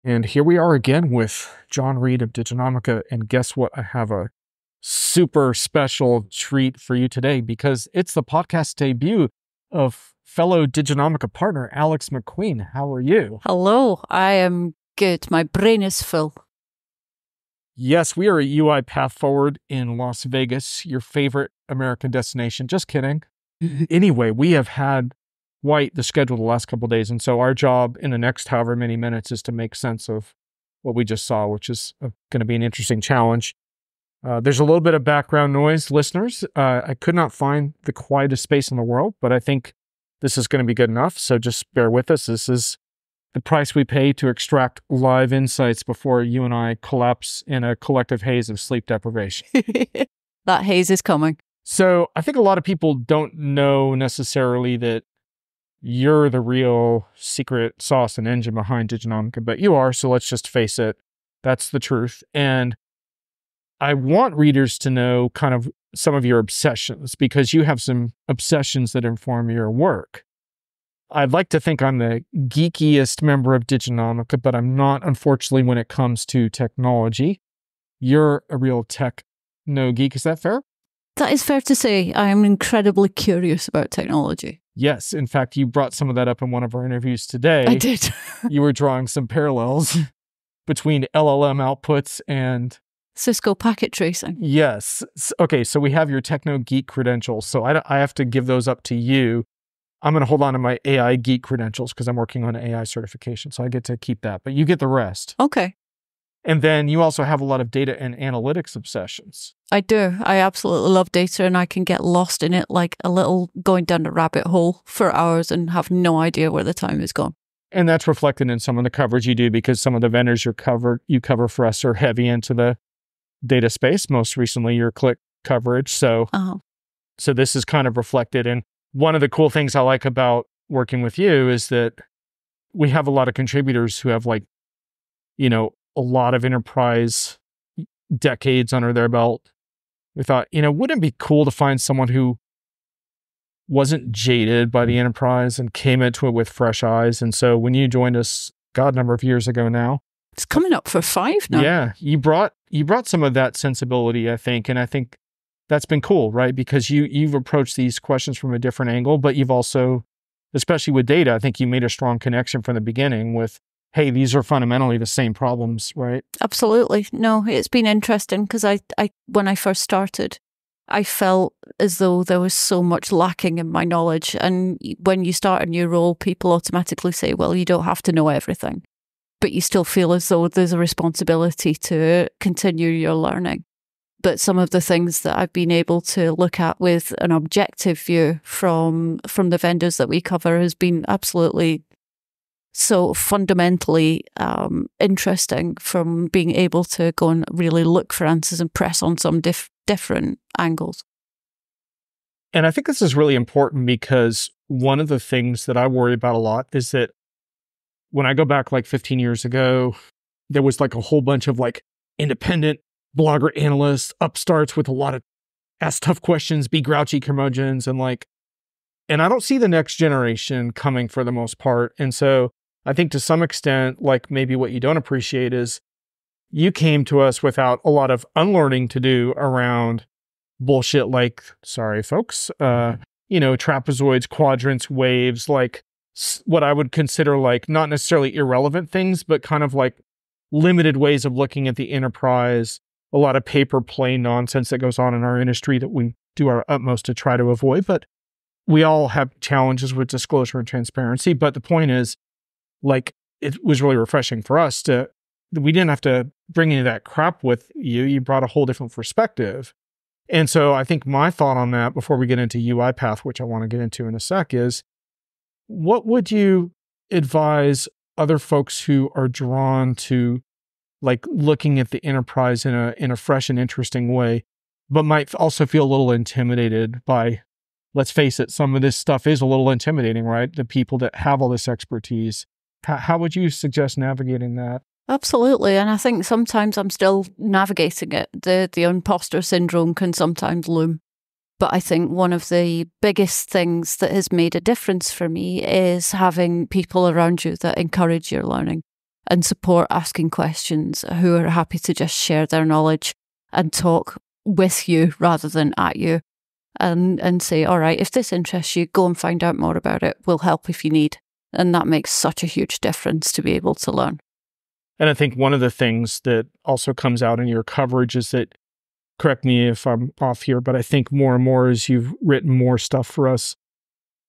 And here we are again with John Reed of Diginomica. And guess what? I have a super special treat for you today because it's the podcast debut of fellow Diginomica partner, Alyx MacQueen. How are you? Hello, I am good. My brain is full. Yes, we are at UiPath Forward in Las Vegas, your favorite American destination. Just kidding. Anyway, we have had quite the schedule the last couple of days. And so our job in the next however many minutes is to make sense of what we just saw, which is going to be an interesting challenge. There's a little bit of background noise, listeners. I could not find the quietest space in the world, but I think this is going to be good enough. So just bear with us. This is the price we pay to extract live insights before you and I collapse in a collective haze of sleep deprivation. That haze is coming. So I think a lot of people don't know necessarily that you're the real secret sauce and engine behind Diginomica, but you are, so let's just face it. That's the truth. And I want readers to know kind of some of your obsessions because you have some obsessions that inform your work. I'd like to think I'm the geekiest member of Diginomica, but I'm not, unfortunately, when it comes to technology. You're a real techno geek. Is that fair? That is fair to say. I am incredibly curious about technology. Yes. In fact, you brought some of that up in one of our interviews today. I did. You were drawing some parallels between LLM outputs and Cisco packet tracing. Yes. Okay, so we have your techno geek credentials. So I have to give those up to you. I'm going to hold on to my AI geek credentials because I'm working on AI certification. So I get to keep that, but you get the rest. Okay. And then you also have a lot of data and analytics obsessions. I do. I absolutely love data and I can get lost in it like a little going down a rabbit hole for hours and have no idea where the time is gone. And that's reflected in some of the coverage you do because some of the vendors you cover for us are heavy into the data space. Most recently, your Click coverage. So this is kind of reflected. And one of the cool things I like about working with you is that we have a lot of contributors who have a lot of enterprise decades under their belt. We thought, wouldn't it be cool to find someone who wasn't jaded by the enterprise and came into it with fresh eyes? And so when you joined us, a number of years ago now, it's coming up for 5 now. Yeah, you brought some of that sensibility, I think, and I think that's been cool, right? Because you've approached these questions from a different angle, but you've also, especially with data, I think you made a strong connection from the beginning with, hey, these are fundamentally the same problems, right? Absolutely. No, it's been interesting because I when I first started, I felt as though there was so much lacking in my knowledge. And when you start a new role, people automatically say, well, you don't have to know everything. But you still feel as though there's a responsibility to continue your learning. But some of the things that I've been able to look at with an objective view from the vendors that we cover has been absolutely so fundamentally interesting, from being able to go and really look for answers and press on some different angles. And I think this is really important because one of the things that I worry about a lot is that when I go back like 15 years ago, there was like a whole bunch of like independent blogger analysts, upstarts with a lot of ask tough questions, be grouchy curmudgeons, and I don't see the next generation coming for the most part. And so I think to some extent, like maybe what you don't appreciate is you came to us without a lot of unlearning to do around bullshit like, sorry folks, trapezoids, quadrants, waves, like what I would consider like not necessarily irrelevant things, but kind of like limited ways of looking at the enterprise, a lot of paper play nonsense that goes on in our industry that we do our utmost to try to avoid. But we all have challenges with disclosure and transparency. But the point is, like, it was really refreshing for us we didn't have to bring any of that crap with you. You brought a whole different perspective. And so I think my thought on that before we get into UiPath, which I want to get into in a sec, is what would you advise other folks who are drawn to like looking at the enterprise in a fresh and interesting way, but might also feel a little intimidated by, let's face it, some of this stuff is a little intimidating, right? The people that have all this expertise. How would you suggest navigating that? Absolutely. And I think sometimes I'm still navigating it. The imposter syndrome can sometimes loom. But I think one of the biggest things that has made a difference for me is having people around you that encourage your learning. and support asking questions, who are happy to just share their knowledge and talk with you rather than at you, and say, all right, if this interests you, go and find out more about it. We'll help if you need. And that makes such a huge difference to be able to learn. And I think one of the things that also comes out in your coverage is that, correct me if I'm off here, but I think more and more as you've written more stuff for us,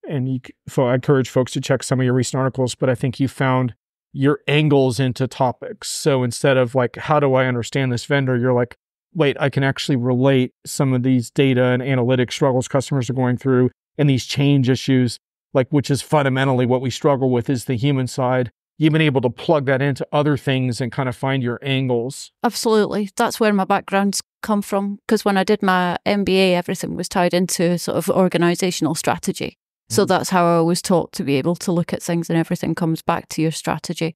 and I encourage folks to check some of your recent articles, but I think you found your angles into topics. So instead of like, how do I understand this vendor? You're like, wait, I can actually relate some of these data and analytic struggles customers are going through and these change issues, like, which is fundamentally what we struggle with is the human side. You've been able to plug that into other things and kind of find your angles. Absolutely. That's where my background's come from. Because when I did my MBA, everything was tied into sort of organizational strategy. So that's how I was taught to be able to look at things, and everything comes back to your strategy.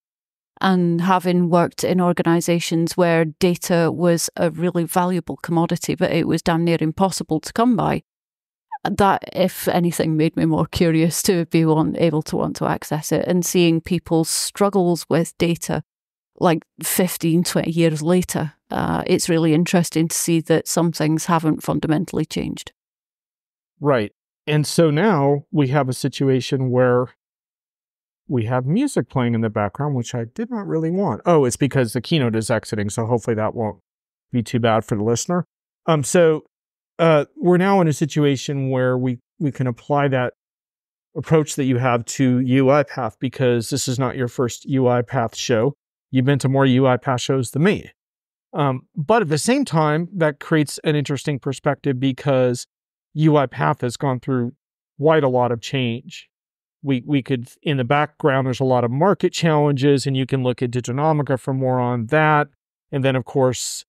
And having worked in organizations where data was a really valuable commodity, but it was damn near impossible to come by, that, if anything, made me more curious to be able to want to access it. And seeing people's struggles with data like 15, 20 years later, it's really interesting to see that some things haven't fundamentally changed. Right. And so now we have a situation where we have music playing in the background, which I did not really want. Oh, it's because the keynote is exiting, so hopefully that won't be too bad for the listener. So we're now in a situation where we can apply that approach that you have to UiPath, because this is not your first UiPath show. You've been to more UiPath shows than me. But at the same time, that creates an interesting perspective because UiPath has gone through quite a lot of change. We could, in the background, there's a lot of market challenges, and you can look at Diginomica for more on that. And then, of course,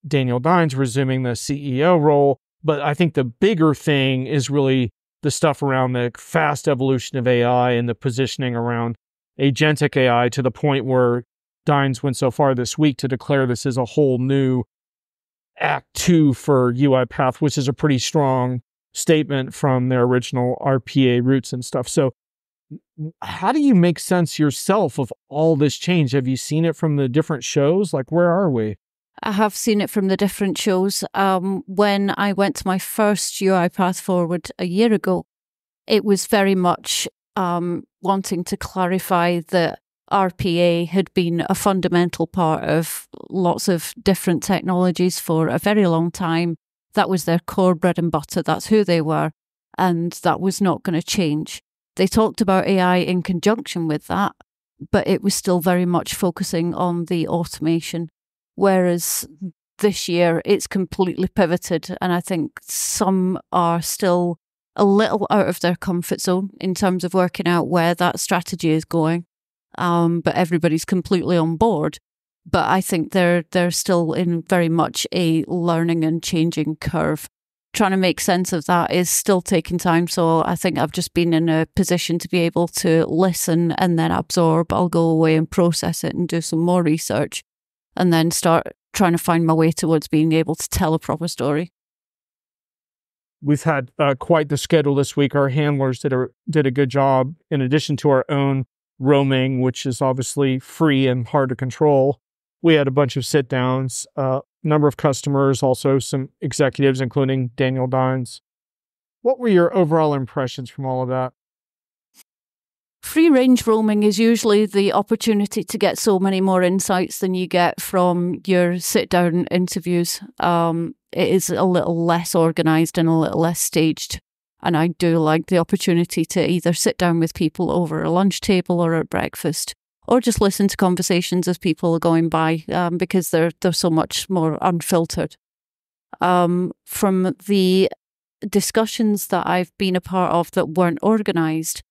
Daniel Dines resuming the CEO role. But I think the bigger thing is really the stuff around the fast evolution of AI and the positioning around agentic AI, to the point where Dines went so far this week to declare this is a whole new Act 2 for UiPath, which is a pretty strong statement from their original RPA roots and stuff. So how do you make sense yourself of all this change? Have you seen it from the different shows? Like, where are we? I have seen it from the different shows. When I went to my first UiPath Forward a year ago, it was very much wanting to clarify that RPA had been a fundamental part of lots of different technologies for a very long time. That was their core bread and butter. That's who they were. And that was not going to change. They talked about AI in conjunction with that, but it was still very much focusing on the automation. Whereas this year, it's completely pivoted. And I think some are still a little out of their comfort zone in terms of working out where that strategy is going. But everybody's completely on board. But I think they're still in very much a learning and changing curve. Trying to make sense of that is still taking time. So I think I've just been in a position to be able to listen and then absorb. I'll go away and process it and do some more research, and then start trying to find my way towards being able to tell a proper story. We've had quite the schedule this week. Our handlers did a good job, in addition to our own roaming, which is obviously free and hard to control. We had a bunch of sit-downs, number of customers, also some executives, including Daniel Dines. What were your overall impressions from all of that? Free range roaming is usually the opportunity to get so many more insights than you get from your sit-down interviews. It is a little less organized and a little less staged. And I do like the opportunity to either sit down with people over a lunch table or at breakfast, or just listen to conversations as people are going by, because they're so much more unfiltered. From the discussions that I've been a part of that weren't organized,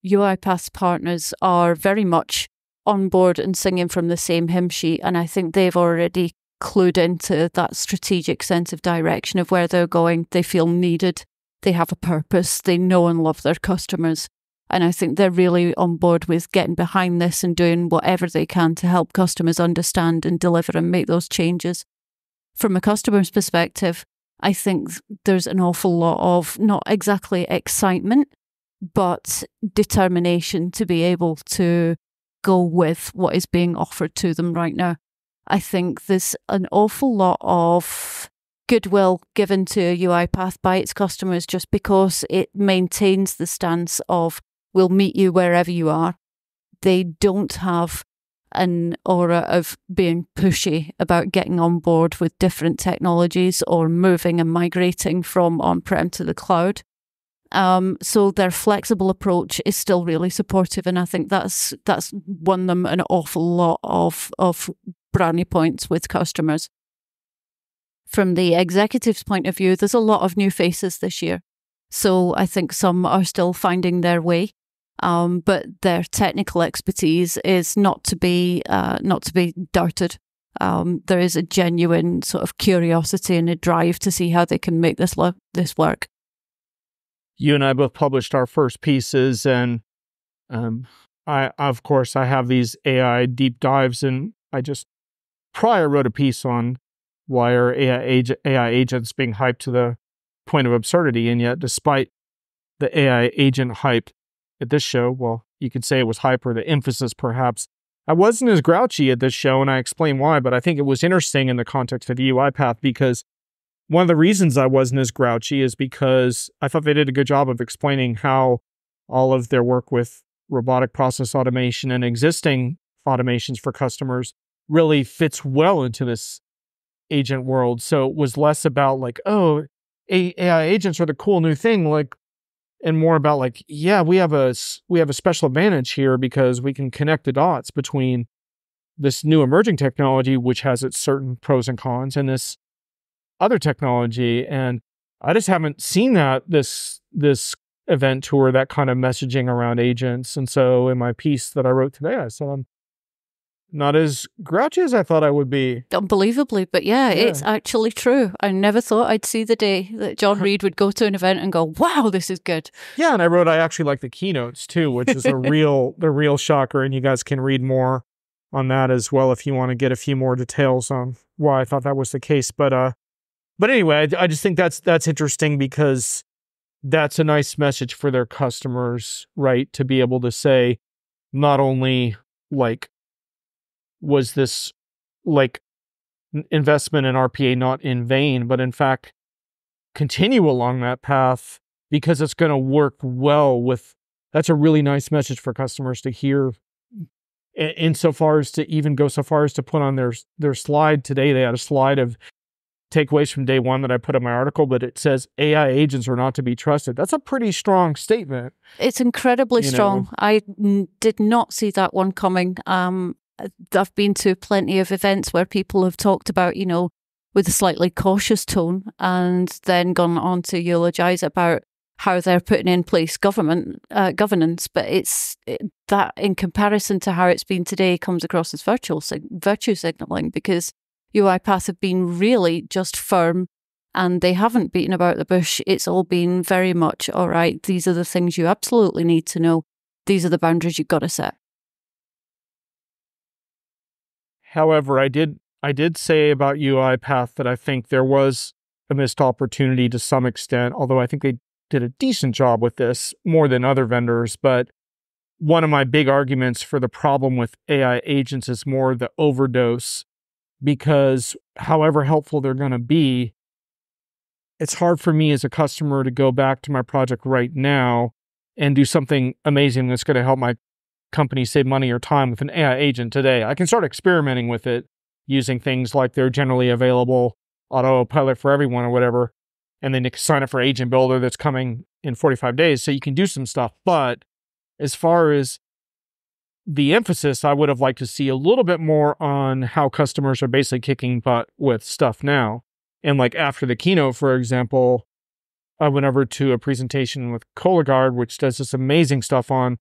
UiPath partners are very much on board and singing from the same hymn sheet. And I think they've already clued into that strategic sense of direction of where they're going. They feel needed. They have a purpose. They know and love their customers. And I think they're really on board with getting behind this and doing whatever they can to help customers understand and deliver and make those changes. From a customer's perspective, I think there's an awful lot of not exactly excitement, but determination to be able to go with what is being offered to them right now. I think there's an awful lot of goodwill given to UiPath by its customers just because it maintains the stance of we'll meet you wherever you are. They don't have an aura of being pushy about getting on board with different technologies or moving and migrating from on-prem to the cloud. So their flexible approach is still really supportive, and I think that's won them an awful lot of brownie points with customers. From the executives' point of view, there's a lot of new faces this year. So I think some are still finding their way, but their technical expertise is not to be doubted. There is a genuine sort of curiosity and a drive to see how they can make this work. You and I both published our first pieces, and I have these AI deep dives, and prior wrote a piece on why are AI agents being hyped to the point of absurdity, and yet despite the AI agent hype at this show, well, you could say it was hype or the emphasis perhaps, I wasn't as grouchy at this show, and I explain why, but I think it was interesting in the context of UiPath because one of the reasons I wasn't as grouchy is because I thought they did a good job of explaining how all of their work with robotic process automation and existing automations for customers really fits well into this agent world. So it was less about like, oh, AI agents are the cool new thing, like, and more about like, yeah, we have a special advantage here because we can connect the dots between this new emerging technology, which has its certain pros and cons, and this other technology. And I just haven't seen this event tour, that kind of messaging around agents. And so in my piece that I wrote today, I said I'm not as grouchy as I thought I would be. Unbelievably, but yeah, it's actually true. I never thought I'd see the day that John Reed would go to an event and go, wow, this is good. Yeah, and I actually like the keynotes too, which is the real shocker. And you guys can read more on that as well if you want to get a few more details on why I thought that was the case. But anyway, I just think that's interesting because that's a nice message for their customers, right? To be able to say, not only like, was this like investment in RPA not in vain, but in fact, continue along that path because it's going to work well with, that's a really nice message for customers to hear. Insofar as to even go so far as to put on their slide today, they had a slide of takeaways from day one that I put in my article, but it says AI agents are not to be trusted. That's a pretty strong statement. It's incredibly strong. I did not see that one coming. I've been to plenty of events where people have talked about, with a slightly cautious tone and then gone on to eulogize about how they're putting in place governance. But that in comparison to how it's been today comes across as virtue signaling because UiPath have been really just firm and they haven't beaten about the bush. It's all been very much, all right, these are the things you absolutely need to know. These are the boundaries you've got to set. However, I did say about UiPath that I think there was a missed opportunity to some extent, although I think they did a decent job with this more than other vendors. But one of my big arguments for the problem with AI agents is more the overdose, because however helpful they're going to be, it's hard for me as a customer to go back to my project right now and do something amazing that's going to help my company save money or time with an AI agent today. I can start experimenting with it using things like their generally available autopilot for everyone or whatever, and then you can sign up for Agent Builder that's coming in 45 days. So you can do some stuff. But as far as the emphasis, I would have liked to see a little bit more on how customers are basically kicking butt with stuff now. And like after the keynote, for example, I went over to a presentation with Cologuard, which does this amazing stuff on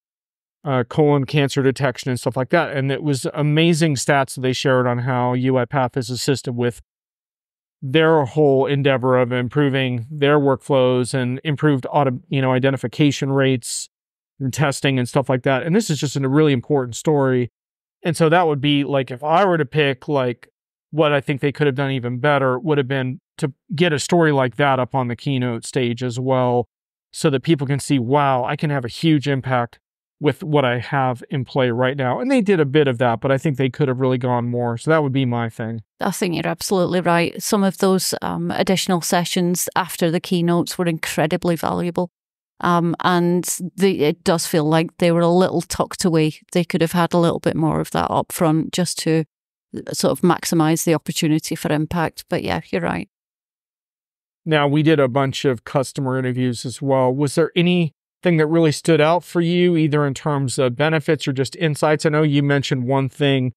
colon cancer detection and stuff like that. And it was amazing stats that they shared on how UiPath has assisted with their whole endeavor of improving their workflows and improved identification rates and testing and stuff like that. And this is just a really important story. And so that would be like, if I were to pick like what I think they could have done even better, would have been to get a story like that up on the keynote stage as well, so that people can see, wow, I can have a huge impact with what I have in play right now. And they did a bit of that, but I think they could have really gone more. So that would be my thing. I think you're absolutely right. Some of those additional sessions after the keynotes were incredibly valuable. And it does feel like they were a little tucked away. They could have had a little bit more of that up front just to sort of maximize the opportunity for impact. But yeah, you're right. Now, we did a bunch of customer interviews as well. Was there anything that really stood out for you, either in terms of benefits or just insights? I know you mentioned one thing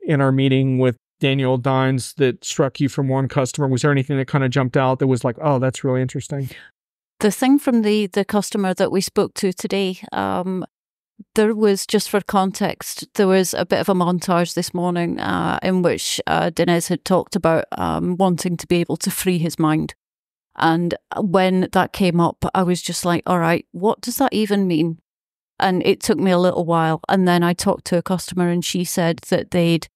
in our meeting with Daniel Dines that struck you from one customer. Was there anything that kind of jumped out that was like, oh, that's really interesting? The thing from the customer that we spoke to today, there was, just for context, there was a bit of a montage this morning in which Dinesh had talked about wanting to be able to free his mind. And when that came up, I was just like, all right, what does that even mean? And it took me a little while. And then I talked to a customer and she said that they'd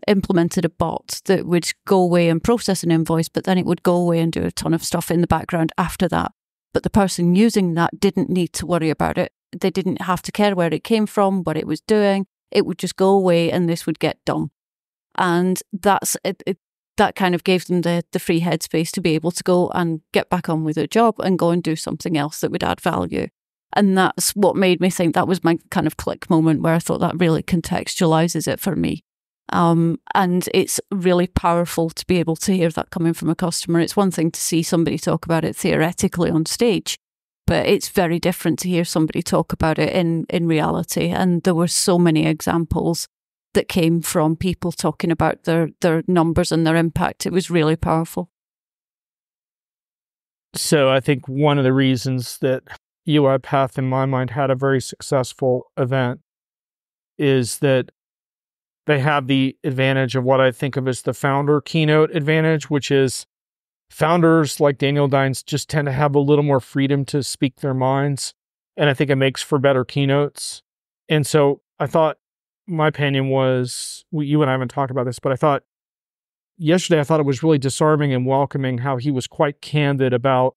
implemented a bot that would go away and process an invoice, but then it would go away and do a ton of stuff in the background after that. But the person using that didn't need to worry about it. They didn't have to care where it came from, what it was doing. It would just go away and this would get done. And that's it. That kind of gave them the free headspace to be able to go and get back on with their job and go and do something else that would add value. And that's what made me think, that was my kind of click moment where I thought that really contextualizes it for me. And it's really powerful to be able to hear that coming from a customer. It's one thing to see somebody talk about it theoretically on stage, but it's very different to hear somebody talk about it in reality. And there were so many examples that came from people talking about their numbers and their impact. It was really powerful. So I think one of the reasons that UiPath, in my mind, had a very successful event is that they have the advantage of what I think of as the founder keynote advantage, which is founders like Daniel Dines just tend to have a little more freedom to speak their minds. And I think it makes for better keynotes. And so I thought, my opinion was, you and I haven't talked about this, but I thought yesterday, it was really disarming and welcoming how he was quite candid about,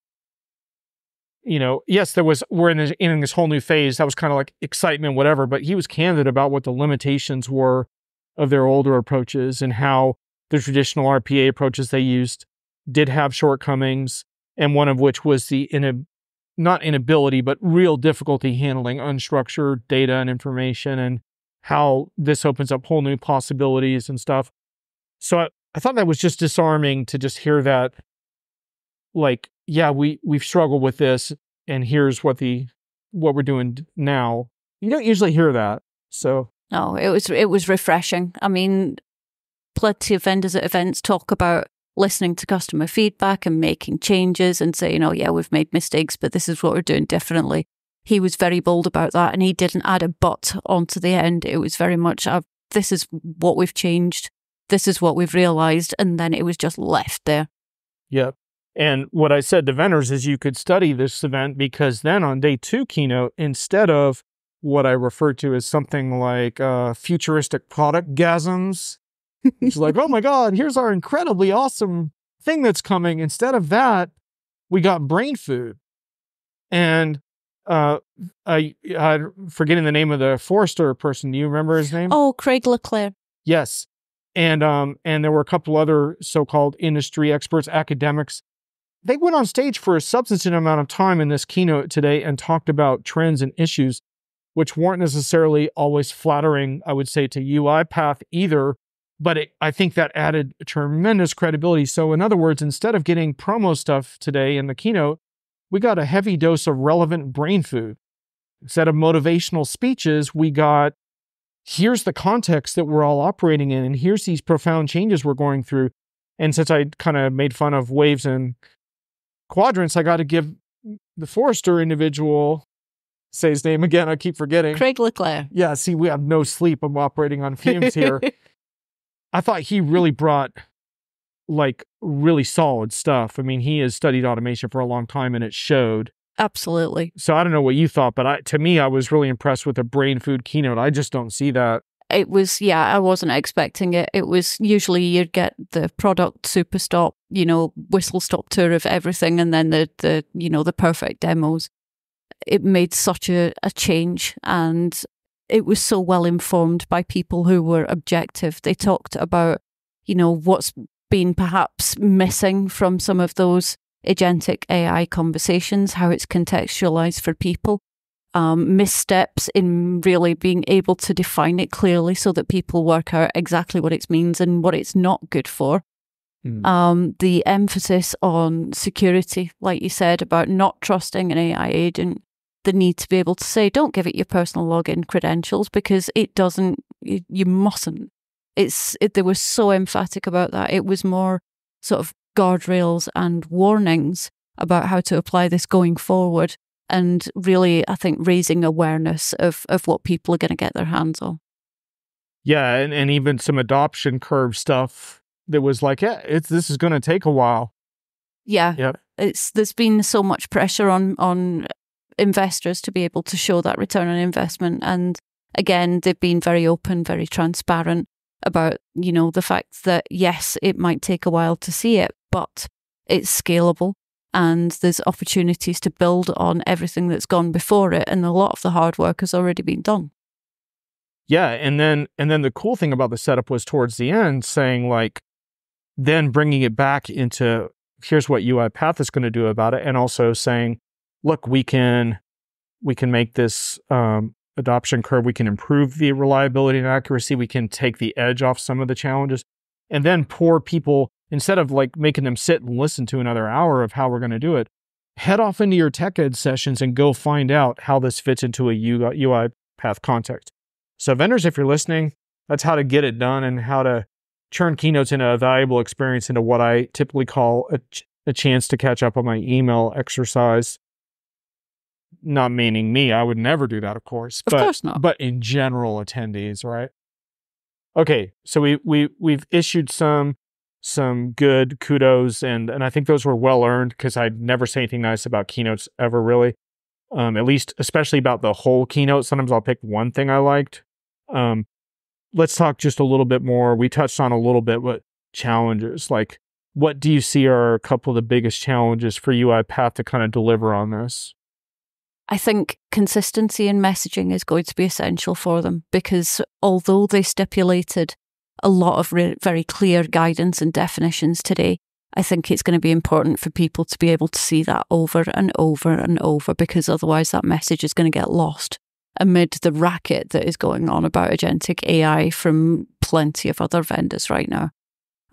yes, we're in this whole new phase. That was kind of like excitement, whatever, but he was candid about what the limitations were of their older approaches and how the traditional RPA approaches they used did have shortcomings, and one of which was the not inability, but real difficulty handling unstructured data and information, and how this opens up whole new possibilities and stuff. So I thought that was just disarming to just hear that, like, yeah, we've struggled with this, and here's what we're doing now. You don't usually hear that. So no, it was refreshing. I mean, plenty of vendors at events talk about listening to customer feedback and making changes and saying, oh yeah, we've made mistakes, but this is what we're doing differently. He was very bold about that, and he didn't add a but onto the end. It was very much, this is what we've changed, this is what we've realized, and then it was just left there. Yep. And what I said to vendors is you could study this event, because then on day 2 keynote, instead of what I refer to as something like futuristic product gasms, it's like, oh my God, here's our incredibly awesome thing that's coming. Instead of that, we got brain food. And I'm forgetting the name of the Forrester person. Do you remember his name? Oh, Craig Leclerc. Yes. And there were a couple other so-called industry experts, academics. They went on stage for a substantive amount of time in this keynote today and talked about trends and issues, which weren't necessarily always flattering, I would say, to UiPath either. But I think that added tremendous credibility. So in other words, instead of getting promo stuff today in the keynote, we got a heavy dose of relevant brain food. Instead of motivational speeches, we got, here's the context that we're all operating in, and here's these profound changes we're going through. And since I kind of made fun of waves and quadrants, I got to give the Forrester individual, say his name again, I keep forgetting. Craig Leclerc. Yeah, see, we have no sleep. I'm operating on fumes here. I thought he really brought like really solid stuff. I mean, he has studied automation for a long time, and it showed. Absolutely. So I don't know what you thought, but to me, I was really impressed with the brain food keynote. I just don't see that. It was, yeah, I wasn't expecting it. It was usually you'd get the product super stop, whistle stop tour of everything, and then the perfect demos. it made such a change, and it was so well informed by people who were objective. They talked about, what's been perhaps missing from some of those agentic AI conversations, how it's contextualized for people, missteps in really being able to define it clearly so that people work out exactly what it means and what it's not good for. The emphasis on security, like you said, about not trusting an AI agent, the need to be able to say, don't give it your personal login credentials because it doesn't, you mustn't. They were so emphatic about that. It was more sort of guardrails and warnings about how to apply this going forward, and really, I think, raising awareness of what people are going to get their hands on. Yeah, and even some adoption curve stuff that was like, this is going to take a while. Yeah, yep. There's been so much pressure on investors to be able to show that return on investment, and again, they've been very open, very transparent about, the fact that yes, it might take a while to see it, but it's scalable and there's opportunities to build on everything that's gone before it, and a lot of the hard work has already been done. Yeah, and then the cool thing about the setup was towards the end saying, like, then bringing it back into here's what UiPath is going to do about it, and also saying, look, we can make this adoption curve, we can improve the reliability and accuracy, we can take the edge off some of the challenges, and then pour people, instead of like making them sit and listen to another hour of how we're going to do it, head off into your tech ed sessions and go find out how this fits into a UiPath context. So vendors, if you're listening, that's how to get it done and how to turn keynotes into a valuable experience into what I typically call a chance to catch up on my email exercise. Not meaning me, I would never do that, of course. Of course not. But in general, attendees, right? Okay, so we've issued some good kudos, and I think those were well earned, because I'd never say anything nice about keynotes ever, really. At least, especially about the whole keynote. Sometimes I'll pick one thing I liked. Let's talk just a little bit more. We touched on a little bit what challenges, like what do you see are a couple of the biggest challenges for UiPath to kind of deliver on this? I think consistency in messaging is going to be essential for them, because although they stipulated a lot of very clear guidance and definitions today, I think it's going to be important for people to be able to see that over and over and over, because otherwise that message is going to get lost amid the racket that is going on about agentic AI from plenty of other vendors right now.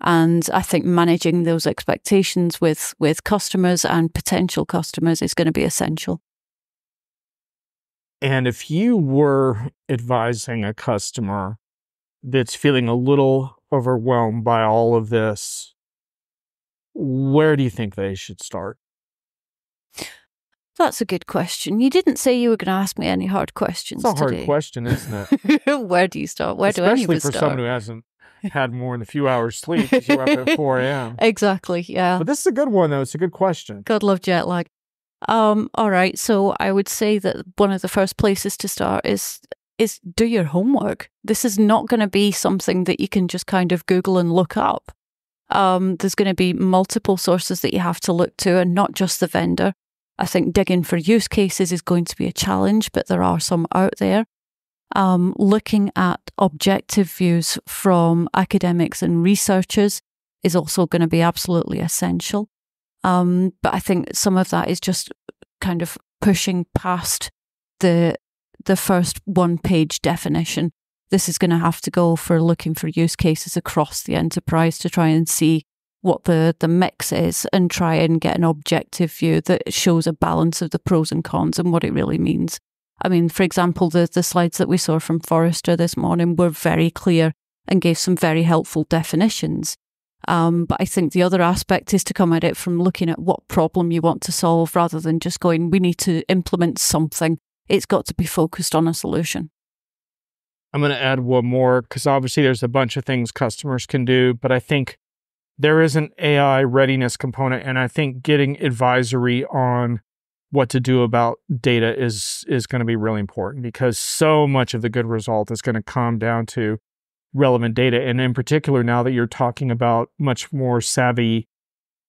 And I think managing those expectations with customers and potential customers is going to be essential. And if you were advising a customer that's feeling a little overwhelmed by all of this, where do you think they should start? That's a good question. You didn't say you were going to ask me any hard questions today. It's a hard question, isn't it? Where do you start? Where do any of us start? Especially for someone who hasn't had more than a few hours sleep, because you're up at 4 a.m. Exactly, yeah. But this is a good one, though. It's a good question. God love jet lag. All right, so I would say that one of the first places to start is do your homework. This is not going to be something that you can just kind of Google and look up. There's going to be multiple sources that you have to look to, and not just the vendor. I think digging for use cases is going to be a challenge, but there are some out there. Looking at objective views from academics and researchers is also going to be absolutely essential. But I think some of that is just kind of pushing past the first one-page definition. This is going to have to go for looking for use cases across the enterprise to try and see what the mix is, and try and get an objective view that shows a balance of the pros and cons and what it really means. I mean, for example, the slides that we saw from Forrester this morning were very clear and gave some very helpful definitions. But I think the other aspect is to come at it from looking at what problem you want to solve, rather than just going, we need to implement something. It's got to be focused on a solution. I'm going to add one more, because obviously there's a bunch of things customers can do, but I think there is an AI readiness component, and I think getting advisory on what to do about data is going to be really important, because so much of the good result is going to come down to relevant data. And in particular, now that you're talking about much more savvy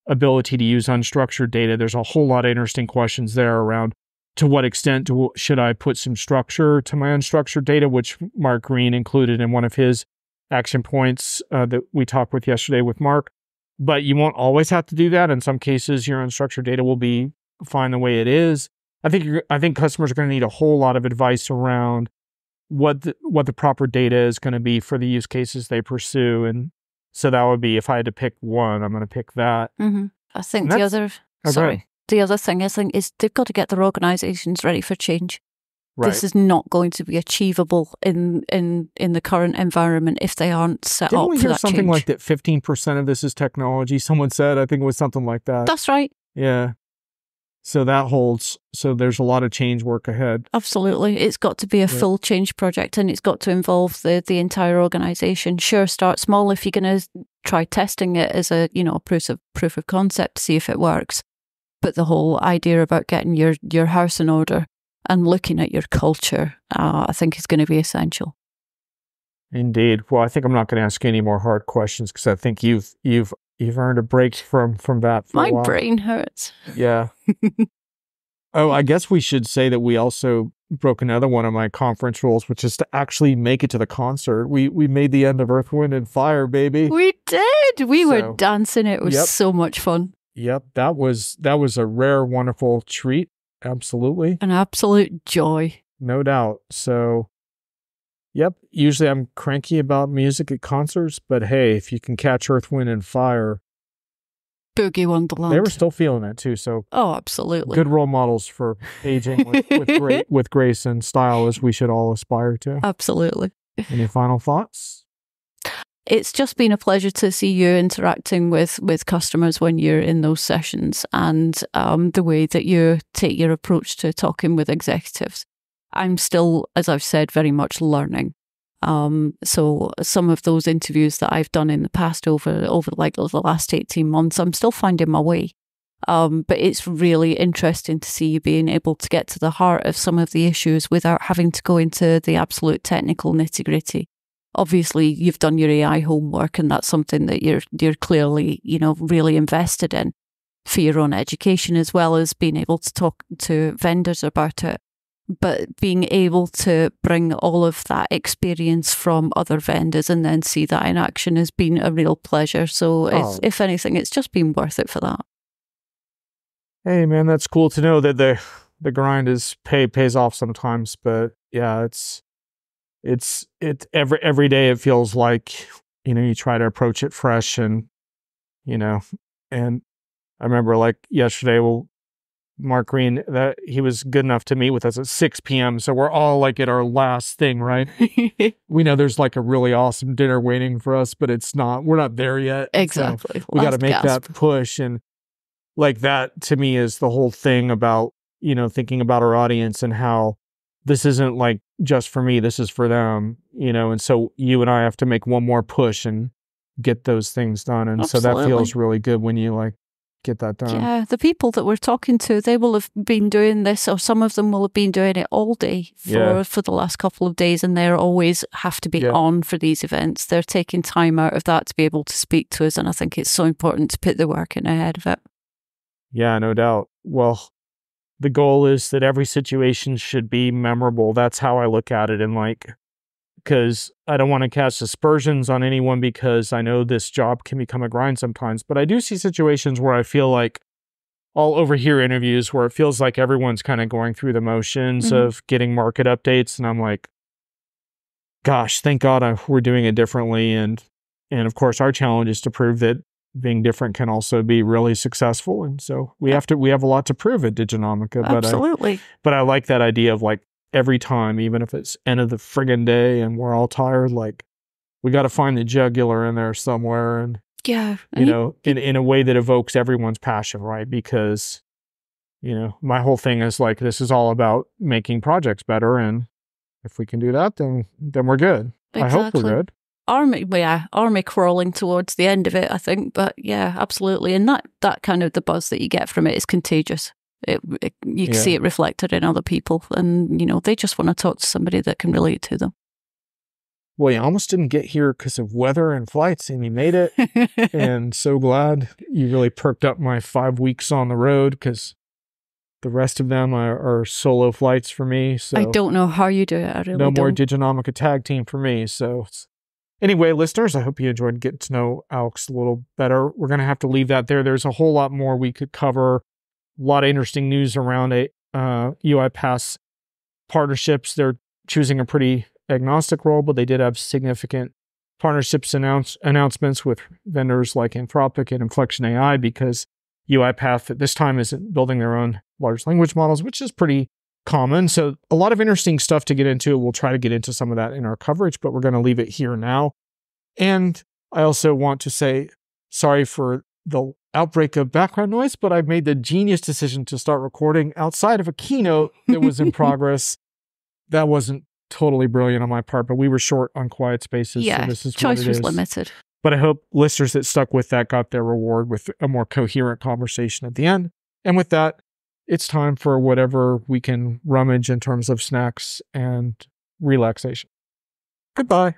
ability to use unstructured data, there's a whole lot of interesting questions there around to what extent should I put some structure to my unstructured data, which Mark Green included in one of his action points that we talked with yesterday with Mark. But you won't always have to do that. In some cases, your unstructured data will be fine the way it is. I think customers are going to need a whole lot of advice around what the proper data is going to be for the use cases they pursue. And so that would be, if I had to pick one, I'm going to pick that. Mm-hmm. I think the other thing is they've got to get their organizations ready for change. Right. This is not going to be achievable in the current environment if they aren't set up for that change. Didn't we hear something like that 15% of this is technology? Someone said, I think it was something like that. That's right. Yeah. So that holds. So there's a lot of change work ahead. Absolutely. It's got to be a full change project, and it's got to involve the entire organization. Sure, start small if you're going to try testing it as a proof of concept to see if it works. But the whole idea about getting your house in order and looking at your culture, I think is going to be essential. Indeed. Well, I think I'm not going to ask you any more hard questions because I think you've earned a break from that for a while. My brain hurts. Yeah. Oh, I guess we should say that we also broke another one of my conference rules, which is to actually make it to the concert. We made the end of Earth, Wind, and Fire, baby. We did. We were dancing. It was so much fun. Yep. That was a rare, wonderful treat. Absolutely. An absolute joy. No doubt. So, yep. Usually I'm cranky about music at concerts, but hey, if you can catch Earth, Wind, and Fire. Boogie Wonderland. They were still feeling it too. So, oh, absolutely. Good role models for aging with grace and style, as we should all aspire to. Absolutely. Any final thoughts? It's just been a pleasure to see you interacting with customers when you're in those sessions, and the way that you take your approach to talking with executives. I'm still, as I've said, very much learning. So some of those interviews that I've done in the past over like the last 18 months, I'm still finding my way. But it's really interesting to see you being able to get to the heart of some of the issues without having to go into the absolute technical nitty-gritty. Obviously, you've done your AI homework, and that's something that you're clearly, really invested in for your own education, as well as being able to talk to vendors about it. But being able to bring all of that experience from other vendors and then see that in action has been a real pleasure. So if anything, it's just been worth it for that. Hey, man, that's cool to know that the grind pays off sometimes. But yeah, it's every day it feels like, you try to approach it fresh and I remember like yesterday, Mark Green, that he was good enough to meet with us at 6 p.m. So we're all like at our last thing, right? We know there's like a really awesome dinner waiting for us, but we're not there yet. Exactly. So we got to make that push. And like that to me is the whole thing about, thinking about our audience and how this isn't like just for me, this is for them, and so you and I have to make one more push and get those things done. And Absolutely. So that feels really good when you like get that done. Yeah, the people that we're talking to, they will have been doing this, or some of them will have been doing it all day for the last couple of days, and they're always have to be on for these events. They're taking time out of that to be able to speak to us, and I think it's so important to put the work in ahead of it. Yeah, no doubt. Well, the goal is that every situation should be memorable. That's how I look at it, and because I don't want to cast aspersions on anyone, because I know this job can become a grind sometimes, but I do see situations where I feel like I'll overhear interviews where it feels like everyone's kind of going through the motions of getting market updates. And I'm like, gosh, thank God we're doing it differently. And of course, our challenge is to prove that being different can also be really successful. And so we have a lot to prove at Diginomica. Absolutely. But I like that idea of like, every time, even if it's end of the friggin' day and we're all tired, like we got to find the jugular in there somewhere, and in a way that evokes everyone's passion, right? Because my whole thing is like, this is all about making projects better, and if we can do that, then we're good. Exactly. I hope we're good. Army crawling towards the end of it, I think. But yeah, absolutely, and that kind of the buzz that you get from it is contagious. You can see it reflected in other people, and they just want to talk to somebody that can relate to them. Well, you almost didn't get here because of weather and flights, and you made it. And so glad you really perked up my 5 weeks on the road, because The rest of them are solo flights for me. So I don't know how you do it. I really no more don't. diginomica tag team for me. So anyway, listeners, I hope you enjoyed getting to know Alyx a little better. We're going to have to leave that there. There's a whole lot more we could cover. A lot of interesting news around UiPath's partnerships. They're choosing a pretty agnostic role, but they did have significant partnerships announcements with vendors like Anthropic and Inflection AI, because UiPath at this time isn't building their own large language models, which is pretty common. So a lot of interesting stuff to get into. We'll try to get into some of that in our coverage, but we're going to leave it here now. And I also want to say sorry for the outbreak of background noise, but I made the genius decision to start recording outside of a keynote that was in progress. That wasn't totally brilliant on my part, but we were short on quiet spaces. Yeah, so this is choice what it was is. limited. But I hope listeners that stuck with that got their reward with a more coherent conversation at the end. And with that, it's time for whatever we can rummage in terms of snacks and relaxation. Goodbye.